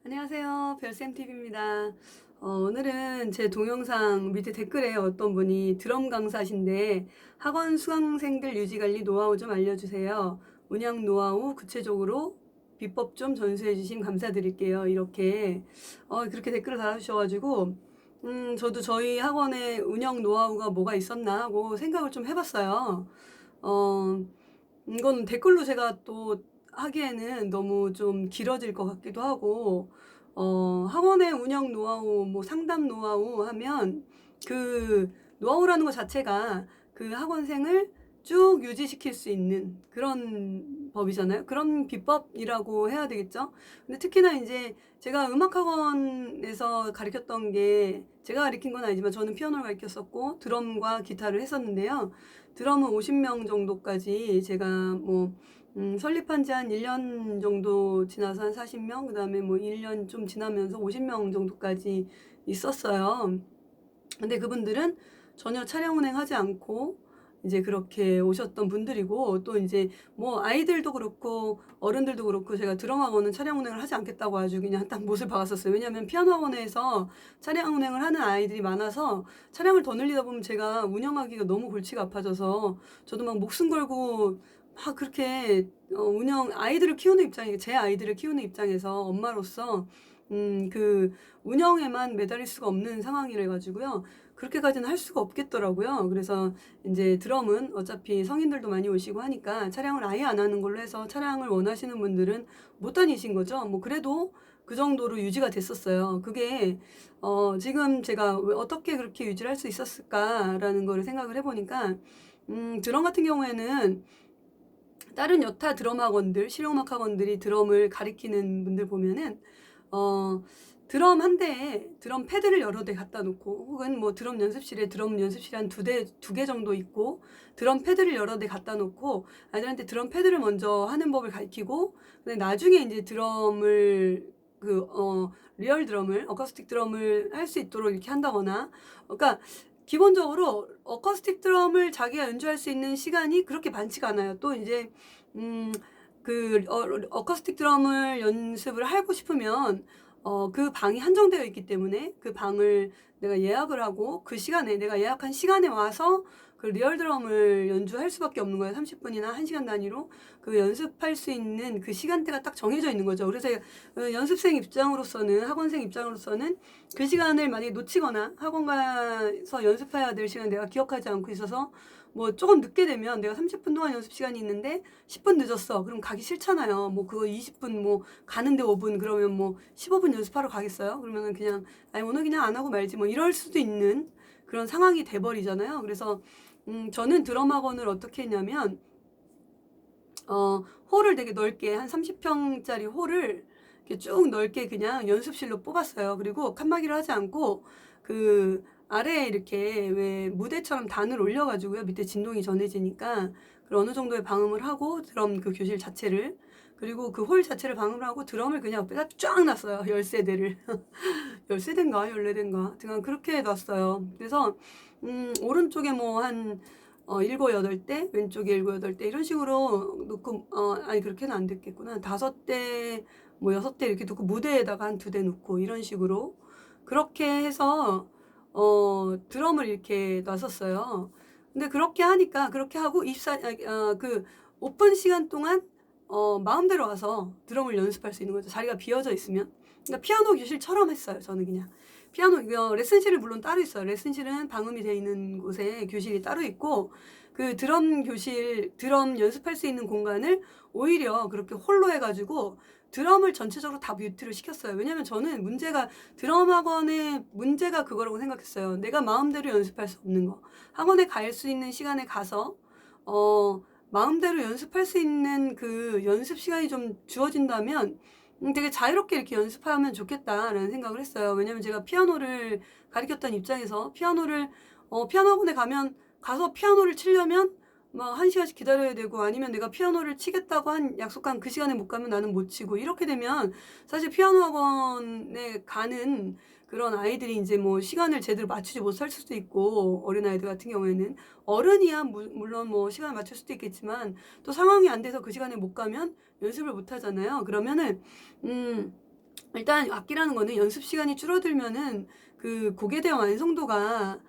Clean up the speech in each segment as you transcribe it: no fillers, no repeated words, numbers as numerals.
안녕하세요. 별쌤TV입니다. 오늘은 제 동영상 밑에 댓글에 어떤 분이 드럼 강사신데 학원 수강생들 유지관리 노하우 좀 알려주세요. 운영 노하우 구체적으로 비법 좀 전수해 주심 감사드릴게요. 이렇게 그렇게 댓글을 달아주셔가지고 저도 저희 학원의 운영 노하우가 뭐가 있었나 하고 생각을 좀 해봤어요. 어, 이건 댓글로 제가 또 하기에는 너무 좀 길어질 것 같기도 하고, 학원의 운영 노하우, 뭐 상담 노하우 하면 그 노하우라는 것 자체가 그 학원생을 쭉 유지시킬 수 있는 그런 법이잖아요. 그런 비법이라고 해야 되겠죠. 근데 특히나 이제 제가 음악학원에서 가르쳤던 게 제가 가르친 건 아니지만 저는 피아노를 가르쳤었고 드럼과 기타를 했었는데요. 드럼은 50명 정도까지 제가 뭐 설립한 지 한 1년 정도 지나서 한 40명, 그 다음에 뭐 1년 좀 지나면서 50명 정도까지 있었어요. 근데 그분들은 전혀 차량 운행하지 않고 이제 그렇게 오셨던 분들이고, 또 이제 뭐 아이들도 그렇고 어른들도 그렇고 제가 드럼 학원은 차량 운행을 하지 않겠다고 아주 그냥 딱 못을 박았었어요. 왜냐하면 피아노 학원에서 차량 운행을 하는 아이들이 많아서 차량을 더 늘리다 보면 제가 운영하기가 너무 골치가 아파져서 저도 막 목숨 걸고 막 그렇게 운영 아이들을 키우는 입장에 제 아이들을 키우는 입장에서 엄마로서 그 운영에만 매달릴 수가 없는 상황이라 가지고요. 그렇게까지는 할 수가 없겠더라고요. 그래서 이제 드럼은 어차피 성인들도 많이 오시고 하니까 차량을 아예 안 하는 걸로 해서 차량을 원하시는 분들은 못 다니신 거죠. 뭐 그래도 그 정도로 유지가 됐었어요. 그게 지금 제가 왜 어떻게 그렇게 유지를 할 수 있었을까라는 거를 생각을 해보니까 드럼 같은 경우에는 다른 여타 드럼 학원들, 실용음악 학원들이 드럼을 가리키는 분들 보면은, 드럼 한 대에 드럼 패드를 여러 대 갖다 놓고, 혹은 뭐 드럼 연습실에 드럼 연습실이 한 두 개 정도 있고, 드럼 패드를 여러 대 갖다 놓고, 아이들한테 드럼 패드를 먼저 하는 법을 가르치고, 근데 나중에 이제 드럼을, 리얼 드럼을, 어쿠스틱 드럼을 할 수 있도록 이렇게 한다거나, 그러니까 기본적으로 어쿠스틱 드럼을 자기가 연주할 수 있는 시간이 그렇게 많지가 않아요. 또 이제 어쿠스틱 드럼을 연습을 하고 싶으면 그 방이 한정되어 있기 때문에 그 방을 내가 예약을 하고 그 시간에 내가 예약한 시간에 와서 그 리얼 드럼을 연주할 수밖에 없는 거예요. 30분이나 1시간 단위로 그 연습할 수 있는 그 시간대가 딱 정해져 있는 거죠. 그래서 연습생 입장으로서는 학원생 입장으로서는 그 시간을 만약에 놓치거나 학원 가서 연습해야 될 시간 내가 기억하지 않고 있어서 뭐 조금 늦게 되면 내가 30분 동안 연습 시간이 있는데 10분 늦었어. 그럼 가기 싫잖아요. 뭐 그거 20분 뭐 가는데 5분 그러면 뭐 15분 연습하러 가겠어요? 그러면은 그냥 아니 오늘 그냥 안 하고 말지 뭐 이럴 수도 있는 그런 상황이 돼 버리잖아요. 그래서 저는 드럼 학원을 어떻게 했냐면 홀을 되게 넓게 한 30평짜리 홀을 이렇게 쭉 넓게 그냥 연습실로 뽑았어요. 그리고 칸막이를 하지 않고 그 아래에 이렇게 왜 무대처럼 단을 올려가지고요. 밑에 진동이 전해지니까 그 어느 정도의 방음을 하고 드럼 그 교실 자체를 그리고 그 홀 자체를 방음을 하고 드럼을 그냥 옆에다 쫙 놨어요. 13대를. 13대인가 14대인가 등간 그렇게 놨어요. 그래서 오른쪽에 뭐한 7, 8대, 왼쪽에 7, 8대 이런 식으로 놓고 아니 그렇게는 안 됐겠구나. 5대, 뭐 6대 이렇게 놓고 무대에다가 한 2대 놓고 이런 식으로 그렇게 해서 드럼을 이렇게 놨었어요. 근데 그렇게 하니까 그렇게 하고 그 오픈 시간 동안 마음대로 와서 드럼을 연습할 수 있는 거죠. 자리가 비어져 있으면. 그러니까 피아노 교실처럼 했어요. 저는 그냥. 피아노 레슨실은 물론 따로 있어요. 레슨실은 방음이 되어 있는 곳에 교실이 따로 있고 그 드럼 교실, 드럼 연습할 수 있는 공간을 오히려 그렇게 홀로 해가지고 드럼을 전체적으로 다 뮤트를 시켰어요. 왜냐면 저는 드럼 학원의 문제가 그거라고 생각했어요. 내가 마음대로 연습할 수 없는 거. 학원에 갈 수 있는 시간에 가서, 마음대로 연습할 수 있는 그 연습 시간이 좀 주어진다면 되게 자유롭게 이렇게 연습하면 좋겠다라는 생각을 했어요. 왜냐면 제가 피아노를 가르쳤던 입장에서 피아노 학원에 가서 피아노를 치려면 막 1시간씩 기다려야 되고 아니면 내가 피아노를 치겠다고 약속한 그 시간에 못 가면 나는 못 치고 이렇게 되면 사실 피아노 학원에 가는 그런 아이들이 이제 뭐 시간을 제대로 맞추지 못할 수도 있고 어린아이들 같은 경우에는 어른이야 물론 뭐 시간을 맞출 수도 있겠지만 또 상황이 안 돼서 그 시간에 못 가면 연습을 못 하잖아요. 그러면은 일단 악기라는 거는 연습 시간이 줄어들면은 그 곡에 대한 완성도가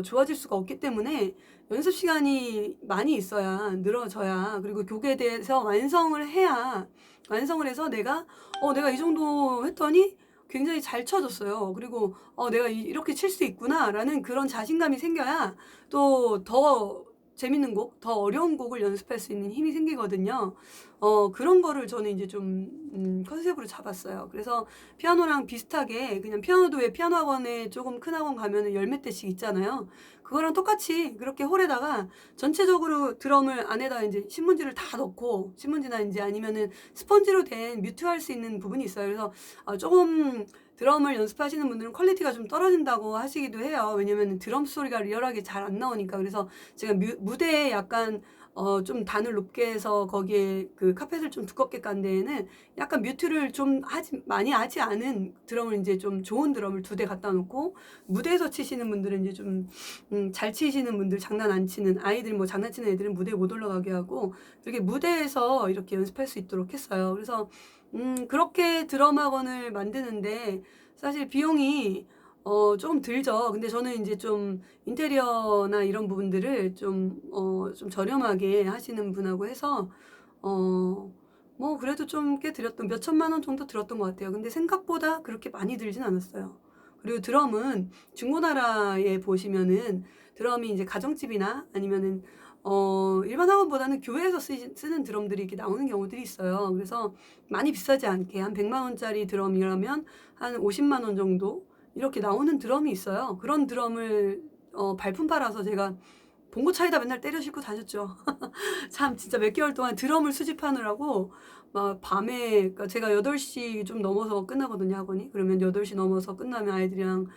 좋아질 수가 없기 때문에 연습 시간이 많이 있어야 늘어져야, 그리고 곡에 대해서 완성을 해서 내가 이 정도 했더니 굉장히 잘 쳐졌어요. 그리고 내가 이렇게 칠 수 있구나라는 그런 자신감이 생겨야 또 더 재밌는 곡, 더 어려운 곡을 연습할 수 있는 힘이 생기거든요. 그런 거를 저는 이제 좀 컨셉으로 잡았어요. 그래서 피아노랑 비슷하게, 그냥 피아노도 왜 피아노 학원에 조금 큰 학원 가면은 열 몇 대씩 있잖아요. 그거랑 똑같이 그렇게 홀에다가 전체적으로 드럼을 안에다 이제 신문지를 다 넣고, 신문지나 이제 아니면은 스펀지로 된 뮤트할 수 있는 부분이 있어요. 그래서 조금 드럼을 연습하시는 분들은 퀄리티가 좀 떨어진다고 하시기도 해요. 왜냐면 드럼 소리가 리얼하게 잘 안 나오니까. 그래서 제가 무대에 약간 좀 단을 높게 해서 거기에 그 카펫을 좀 두껍게 깐 데에는 약간 뮤트를 좀 많이 하지 않은 드럼을, 이제 좀 좋은 드럼을 2대 갖다 놓고, 무대에서 치시는 분들은 이제 좀 잘 치시는 분들, 장난 안 치는 아이들, 뭐 장난치는 애들은 무대에 못 올라가게 하고 이렇게 무대에서 이렇게 연습할 수 있도록 했어요. 그래서 그렇게 드럼 학원을 만드는데 사실 비용이 조금 들죠. 근데 저는 이제 좀 인테리어나 이런 부분들을 좀 저렴하게 하시는 분하고 해서 뭐 그래도 좀 꽤 들였던, 몇 천만 원 정도 들었던 것 같아요. 근데 생각보다 그렇게 많이 들진 않았어요. 그리고 드럼은 중고나라에 보시면은 드럼이 이제 가정집이나 아니면은 일반 학원보다는 교회에서 쓰는 드럼들이 이렇게 나오는 경우들이 있어요. 그래서 많이 비싸지 않게 한 100만 원짜리 드럼이라면 한 50만 원 정도 이렇게 나오는 드럼이 있어요. 그런 드럼을 발품 팔아서 제가 봉고차에다 맨날 때려 싣고 다녔죠. 참 진짜 몇 개월 동안 드럼을 수집하느라고 막 밤에, 그러니까 제가 8시 좀 넘어서 끝나거든요, 학원이. 그러면 8시 넘어서 끝나면 아이들이랑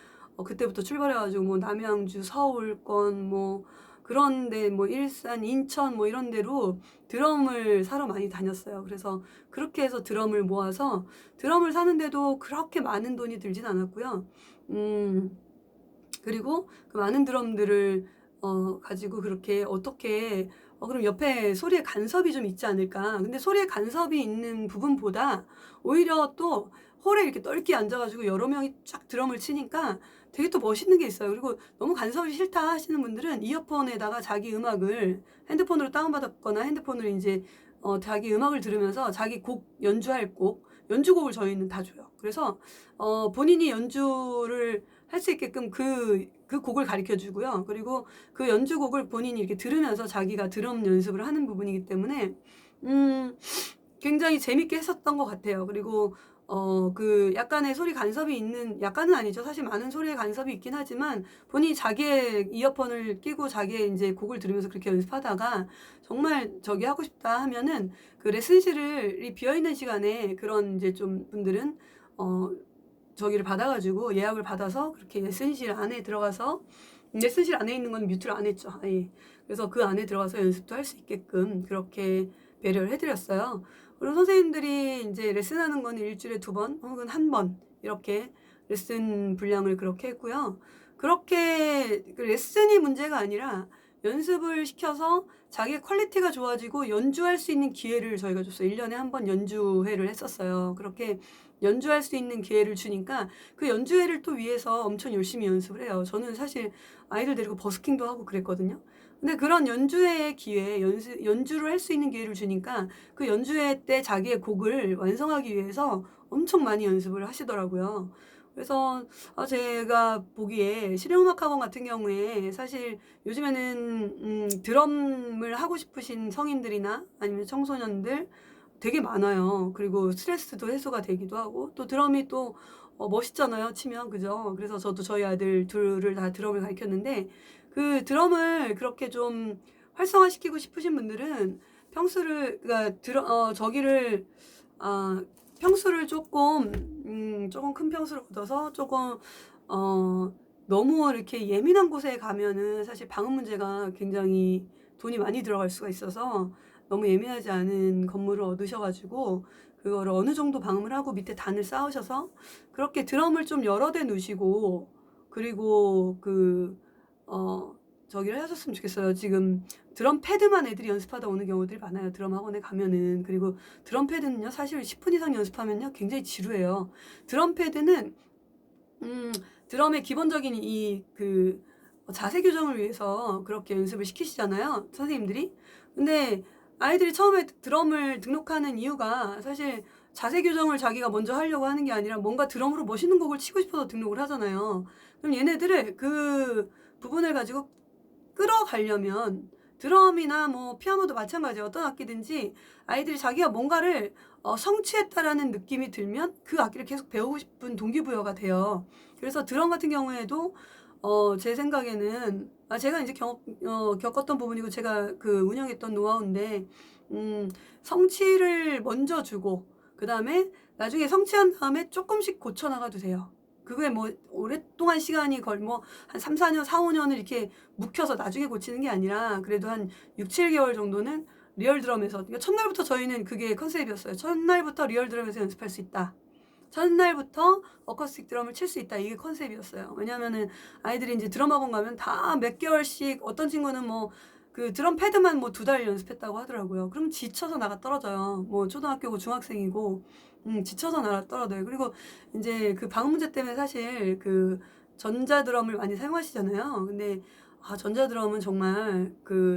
그때부터 출발해 가지고 뭐 남양주, 서울권 뭐 그런데, 뭐 일산, 인천 뭐 이런 데로 드럼을 사러 많이 다녔어요. 그래서 그렇게 해서 드럼을 모아서 드럼을 사는데도 그렇게 많은 돈이 들진 않았고요. 그리고 그 많은 드럼들을 가지고 그렇게 어떻게 그럼 옆에 소리의 간섭이 좀 있지 않을까? 근데 소리의 간섭이 있는 부분보다 오히려 또 홀에 이렇게 떫게 앉아가지고 여러 명이 쫙 드럼을 치니까 되게 또 멋있는 게 있어요. 그리고 너무 간섭이 싫다 하시는 분들은 이어폰에다가 자기 음악을 핸드폰으로 다운받았거나 핸드폰으로 이제 자기 음악을 들으면서 자기 연주할 연주곡을 저희는 다 줘요. 그래서 본인이 연주를 할 수 있게끔 그 곡을 가르쳐 주고요. 그리고 그 연주곡을 본인이 이렇게 들으면서 자기가 드럼 연습을 하는 부분이기 때문에 굉장히 재밌게 했었던 것 같아요. 그리고 그 약간의 소리 간섭이 있는, 약간은 아니죠. 사실 많은 소리의 간섭이 있긴 하지만 본인이 자기의 이어폰을 끼고 자기의 이제 곡을 들으면서 그렇게 연습하다가 정말 저기 하고 싶다 하면은 그 레슨실이 비어 있는 시간에 그런 이제 좀 분들은 저기를 받아가지고 예약을 받아서 그렇게 레슨실 안에 들어가서, 레슨실 안에 있는 건 뮤트를 안 했죠. 아예. 그래서 그 안에 들어가서 연습도 할 수 있게끔 그렇게 배려를 해드렸어요. 그리고 선생님들이 이제 레슨하는 건 일주일에 2번 혹은 1번 이렇게 레슨 분량을 그렇게 했고요. 그렇게 그 레슨이 문제가 아니라 연습을 시켜서 자기의 퀄리티가 좋아지고 연주할 수 있는 기회를 저희가 줬어요. 1년에 1번 연주회를 했었어요. 그렇게 연주할 수 있는 기회를 주니까 그 연주회를 또 위해서 엄청 열심히 연습을 해요. 저는 사실 아이들 데리고 버스킹도 하고 그랬거든요. 근데 그런 연주회의 기회, 연주를 할 수 있는 기회를 주니까 그 연주회 때 자기의 곡을 완성하기 위해서 엄청 많이 연습을 하시더라고요. 그래서 제가 보기에 실용음악학원 같은 경우에 사실 요즘에는 드럼을 하고 싶으신 성인들이나 아니면 청소년들 되게 많아요. 그리고 스트레스도 해소가 되기도 하고, 또 드럼이 또 멋있잖아요, 치면. 그죠? 그래서 저도 저희 아들 둘을 다 드럼을 가르쳤는데, 그 드럼을 그렇게 좀 활성화시키고 싶으신 분들은 그러니까 저기를, 평수를 조금 큰 평수를 얻어서 조금, 너무 이렇게 예민한 곳에 가면은 사실 방음 문제가 굉장히 돈이 많이 들어갈 수가 있어서 너무 예민하지 않은 건물을 얻으셔가지고 그거를 어느 정도 방음을 하고 밑에 단을 쌓으셔서 그렇게 드럼을 좀 여러 대 놓으시고, 그리고 저기를 하셨으면 좋겠어요. 지금 드럼 패드만 애들이 연습하다 오는 경우들이 많아요. 드럼 학원에 가면은. 그리고 드럼 패드는요, 사실 10분 이상 연습하면요, 굉장히 지루해요. 드럼 패드는 드럼의 기본적인 자세 교정을 위해서 그렇게 연습을 시키시잖아요, 선생님들이. 근데 아이들이 처음에 드럼을 등록하는 이유가 사실 자세 교정을 자기가 먼저 하려고 하는 게 아니라 뭔가 드럼으로 멋있는 곡을 치고 싶어서 등록을 하잖아요. 그럼 얘네들을 그 부분을 가지고 끌어가려면 드럼이나 뭐 피아노도 마찬가지예요. 어떤 악기든지 아이들이 자기가 뭔가를 성취했다라는 느낌이 들면 그 악기를 계속 배우고 싶은 동기부여가 돼요. 그래서 드럼 같은 경우에도 제 생각에는 제가 이제 겪었던 부분이고 제가 그 운영했던 노하우인데 성취를 먼저 주고 그다음에 나중에 성취한 다음에 조금씩 고쳐 나가도 돼요. 그게 뭐 오랫동안 시간이 뭐 한 3, 4년, 4, 5년을 이렇게 묵혀서 나중에 고치는 게 아니라 그래도 한 6, 7개월 정도는 리얼 드럼에서, 그러니까 첫날부터 저희는 그게 컨셉이었어요. 첫날부터 리얼 드럼에서 연습할 수 있다. 첫날부터 어쿠스틱 드럼을 칠 수 있다. 이게 컨셉이었어요. 왜냐면은 아이들이 이제 드럼 학원 가면 다 몇 개월씩, 어떤 친구는 뭐 그 드럼 패드만 뭐 2달 연습했다고 하더라고요. 그럼 지쳐서 나가 떨어져요. 뭐 초등학교고 중학생이고 지쳐서 나가 떨어져요. 그리고 이제 그 방음 문제 때문에 사실 그 전자 드럼을 많이 사용하시잖아요. 근데 전자 드럼은 정말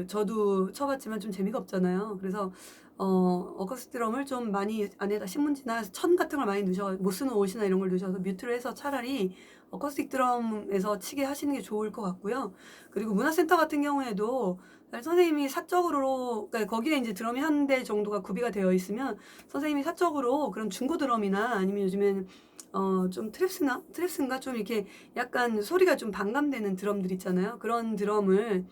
저도 쳐봤지만 좀 재미가 없잖아요. 그래서 어쿠스틱 드럼을 좀 많이 안에다 신문지나 천 같은 걸 많이 넣으셔, 못 쓰는 옷이나 이런 걸 넣으셔서 뮤트를 해서 차라리 어쿠스틱 드럼에서 치게 하시는 게 좋을 것 같고요. 그리고 문화센터 같은 경우에도 선생님이 사적으로, 그러니까 거기에 이제 드럼이 한 대 정도가 구비가 되어 있으면 선생님이 사적으로 그런 중고 드럼이나 아니면 요즘엔 좀 트랩스인가 좀 이렇게 약간 소리가 좀 반감되는 드럼들 있잖아요. 그런 드럼을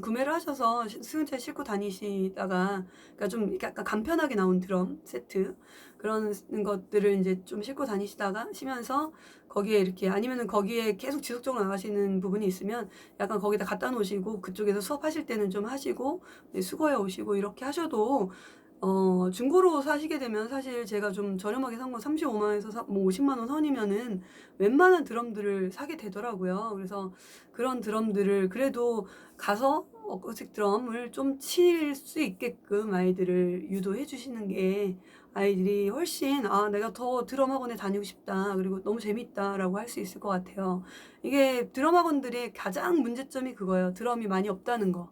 구매를 하셔서 승용차에 싣고 다니시다가, 그러니까 좀 이렇게 약간 간편하게 나온 드럼 세트, 그런 것들을 이제 좀 싣고 다니시다가 쉬면서 거기에 이렇게, 아니면은 거기에 계속 지속적으로 나가시는 부분이 있으면 약간 거기다 갖다 놓으시고 그쪽에서 수업하실 때는 좀 하시고 수거해 오시고 이렇게 하셔도 중고로 사시게 되면 사실 제가 좀 저렴하게 산 거 35만 원에서 뭐 50만 원 선이면은 웬만한 드럼들을 사게 되더라고요. 그래서 그런 드럼들을 그래도 가서 어쿠스틱 드럼을 좀 칠 수 있게끔 아이들을 유도해 주시는 게 아이들이 훨씬 내가 더 드럼 학원에 다니고 싶다. 그리고 너무 재밌다라고 할 수 있을 것 같아요. 이게 드럼 학원들의 가장 문제점이 그거예요. 드럼이 많이 없다는 거.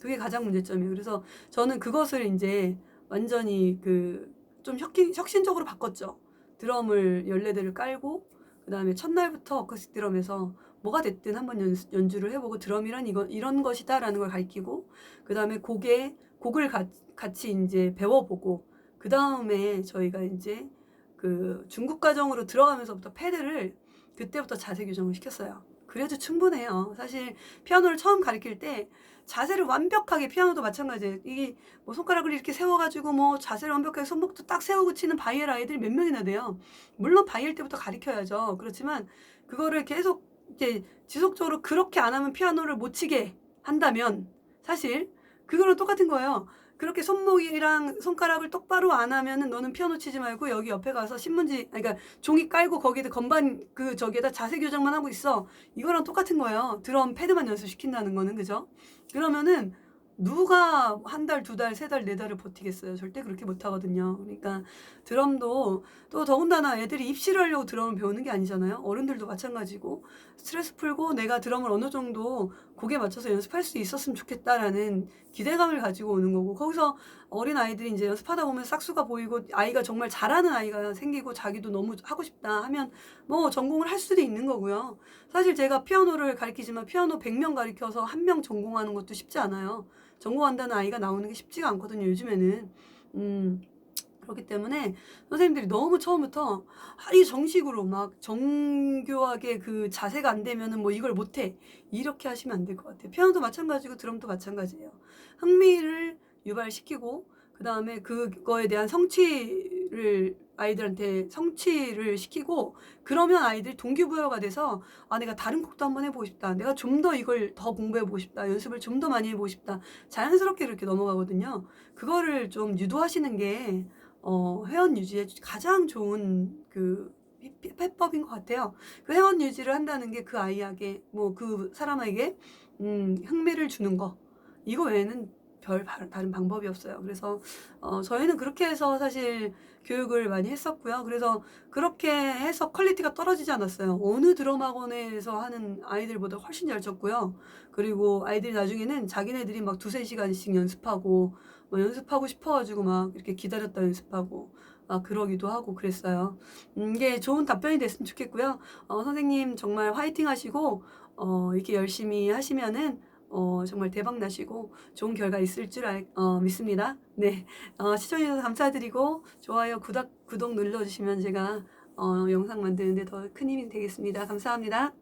그게 가장 문제점이에요. 그래서 저는 그것을 이제 완전히 좀 혁신적으로 바꿨죠. 드럼을 14대를 깔고 그다음에 첫날부터 어쿠스틱 드럼에서 뭐가 됐든 한번 연주를 해보고 드럼이란 이런 것이다라는 걸 가르치고 그다음에 곡을 같이 이제 배워보고 그다음에 저희가 이제 그 중급 과정으로 들어가면서부터 패드를 그때부터 자세 교정을 시켰어요. 그래도 충분해요. 사실 피아노를 처음 가르칠 때 자세를 완벽하게, 피아노도 마찬가지예요. 이게 뭐 손가락을 이렇게 세워가지고 뭐 자세를 완벽하게 손목도 딱 세우고 치는 바이엘 아이들이 몇 명이나 돼요. 물론 바이엘 때부터 가르쳐야죠. 그렇지만 그거를 계속 이제 지속적으로 그렇게 안 하면 피아노를 못 치게 한다면 사실 그거랑 똑같은 거예요. 그렇게 손목이랑 손가락을 똑바로 안 하면은 너는 피아노 치지 말고 여기 옆에 가서 신문지, 그러니까 종이 깔고 거기에다 건반 저기에다 자세 교정만 하고 있어. 이거랑 똑같은 거예요. 드럼 패드만 연습시킨다는 거는, 그죠? 그러면은 누가 한 달, 두 달, 세 달, 네 달을 버티겠어요. 절대 그렇게 못 하거든요. 그러니까 드럼도 또 더군다나 애들이 입시를 하려고 드럼을 배우는 게 아니잖아요. 어른들도 마찬가지고 스트레스 풀고 내가 드럼을 어느 정도 곡에 맞춰서 연습할 수 있었으면 좋겠다라는 기대감을 가지고 오는 거고, 거기서 어린 아이들이 이제 연습하다 보면 싹수가 보이고 아이가 정말 잘하는 아이가 생기고 자기도 너무 하고 싶다 하면 뭐 전공을 할 수도 있는 거고요. 사실 제가 피아노를 가르치지만 피아노 100명 가르쳐서 1명 전공하는 것도 쉽지 않아요. 전공한다는 아이가 나오는 게 쉽지가 않거든요, 요즘에는. 그렇기 때문에 선생님들이 너무 처음부터 이 정식으로 막 정교하게 그 자세가 안 되면은 뭐 이걸 못해, 이렇게 하시면 안 될 것 같아요. 피아노도 마찬가지고 드럼도 마찬가지예요. 흥미를 유발시키고 그 다음에 그거에 대한 아이들한테 성취를 시키고, 그러면 아이들이 동기부여가 돼서 내가 다른 곡도 한번 해보고 싶다, 내가 좀 더 이걸 더 공부해보고 싶다, 연습을 좀 더 많이 해보고 싶다, 자연스럽게 그렇게 넘어가거든요. 그거를 좀 유도하시는 게 회원 유지에 가장 좋은 해법인 것 같아요. 그 회원 유지를 한다는 게 그 아이에게, 뭐 그 사람에게 흥미를 주는 거, 이거 외에는 다른 방법이 없어요. 그래서 저희는 그렇게 해서 사실 교육을 많이 했었고요. 그래서 그렇게 해서 퀄리티가 떨어지지 않았어요. 어느 드럼 학원에서 하는 아이들보다 훨씬 잘 쳤고요. 그리고 아이들이 나중에는 자기네들이 막 두세 시간씩 연습하고 연습하고 싶어 가지고 막 이렇게 기다렸다 연습하고 그러기도 하고 그랬어요. 이게 좋은 답변이 됐으면 좋겠고요. 선생님 정말 화이팅 하시고 이렇게 열심히 하시면은 정말 대박 나시고 좋은 결과 있을 줄 믿습니다. 네. 시청해 주셔서 감사드리고 좋아요, 구독 눌러주시면 제가 영상 만드는데 더 큰 힘이 되겠습니다. 감사합니다.